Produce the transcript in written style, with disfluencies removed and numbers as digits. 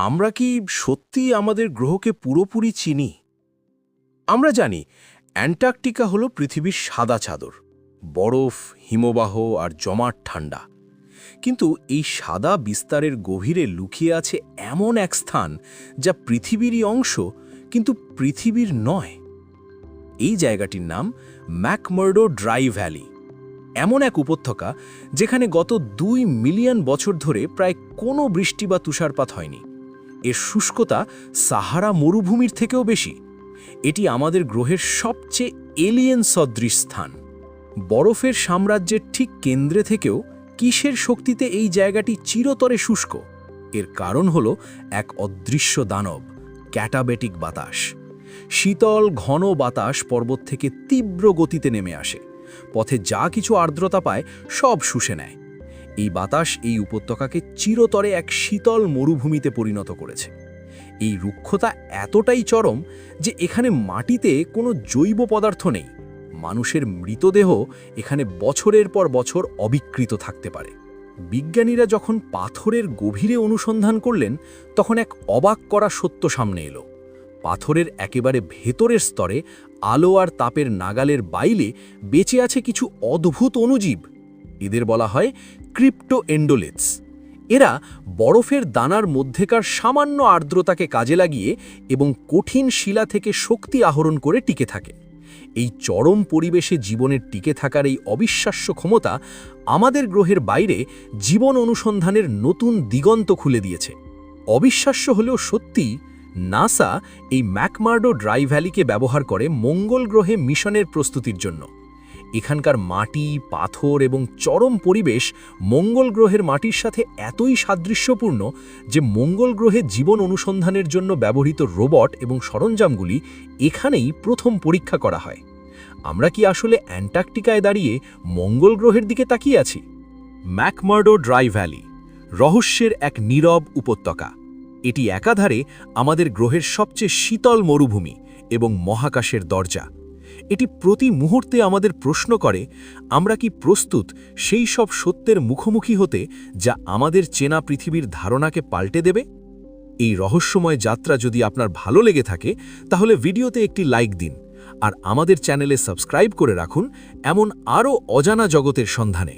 আমরা কি সত্যি আমাদের গ্রহকে পুরোপুরি চিনি? আমরা জানি অ্যান্টার্কটিকা হলো পৃথিবীর সাদা চাদর, বরফ, হিমবাহ আর জমাট ঠান্ডা। কিন্তু এই সাদা বিস্তারের গভীরে লুকিয়ে আছে এমন এক স্থান যা পৃথিবীরই অংশ, কিন্তু পৃথিবীর নয়। এই জায়গাটির নাম ম্যাকমার্ডো ড্রাই ভ্যালি। এমন এক উপত্যকা যেখানে গত ২ মিলিয়ন বছর ধরে প্রায় কোনো বৃষ্টি বা তুষারপাত হয়নি। এর শুষ্কতা সাহারা মরুভূমির থেকেও বেশি। এটি আমাদের গ্রহের সবচেয়ে এলিয়েন সদৃশ স্থান। বরফের সাম্রাজ্যের ঠিক কেন্দ্রে থেকেও কিসের শক্তিতে এই জায়গাটি চিরতরে শুষ্ক? এর কারণ হল এক অদৃশ্য দানব, ক্যাটাবেটিক বাতাস। শীতল ঘন বাতাস পর্বত থেকে তীব্র গতিতে নেমে আসে। পথে যা কিছু আর্দ্রতা পায় সব শুষে নেয়। এই বাতাস এই উপত্যকাকে চিরতরে এক শীতল মরুভূমিতে পরিণত করেছে। এই রুক্ষতা এতটাই চরম যে এখানে মাটিতে কোনো জৈব পদার্থ নেই। মানুষের মৃতদেহ এখানে বছরের পর বছর অবিকৃত থাকতে পারে। বিজ্ঞানীরা যখন পাথরের গভীরে অনুসন্ধান করলেন, তখন এক অবাক করা সত্য সামনে এলো। পাথরের একেবারে ভেতরের স্তরে আলো আর তাপের নাগালের বাইরে বেঁচে আছে কিছু অদ্ভুত অণুজীব। এদের বলা হয় ক্রিপ্টো এন্ডোলিথস। এরা বরফের দানার মধ্যেকার সামান্য আর্দ্রতাকে কাজে লাগিয়ে এবং কঠিন শিলা থেকে শক্তি আহরণ করে টিকে থাকে। এই চরম পরিবেশে জীবনের টিকে থাকার এই অবিশ্বাস্য ক্ষমতা আমাদের গ্রহের বাইরে জীবন অনুসন্ধানের নতুন দিগন্ত খুলে দিয়েছে। অবিশ্বাস্য হলেও সত্যি, নাসা এই ম্যাকমার্ডো ড্রাই ভ্যালিকে ব্যবহার করে মঙ্গল গ্রহে মিশনের প্রস্তুতির জন্য। এখানকার মাটি, পাথর এবং চরম পরিবেশ মঙ্গল গ্রহের মাটির সাথে এতই সাদৃশ্যপূর্ণ যে মঙ্গল গ্রহে জীবন অনুসন্ধানের জন্য ব্যবহৃত রোবট এবং সরঞ্জামগুলি এখানেই প্রথম পরীক্ষা করা হয়। আমরা কি আসলে অ্যান্টার্কটিকায় দাঁড়িয়ে মঙ্গল গ্রহের দিকে তাকিয়ে আছি? ম্যাকমার্ডো ড্রাই ভ্যালি রহস্যের এক নীরব উপত্যকা। এটি একাধারে আমাদের গ্রহের সবচেয়ে শীতল মরুভূমি এবং মহাকাশের দরজা। এটি প্রতি মুহূর্তে আমাদের প্রশ্ন করে, আমরা কি প্রস্তুত সেই সব সত্যের মুখোমুখি হতে যা আমাদের চেনা পৃথিবীর ধারণাকে পাল্টে দেবে? এই রহস্যময় যাত্রা যদি আপনার ভালো লেগে থাকে, তাহলে ভিডিওতে একটি লাইক দিন আর আমাদের চ্যানেলে সাবস্ক্রাইব করে রাখুন এমন আরও অজানা জগতের সন্ধানে।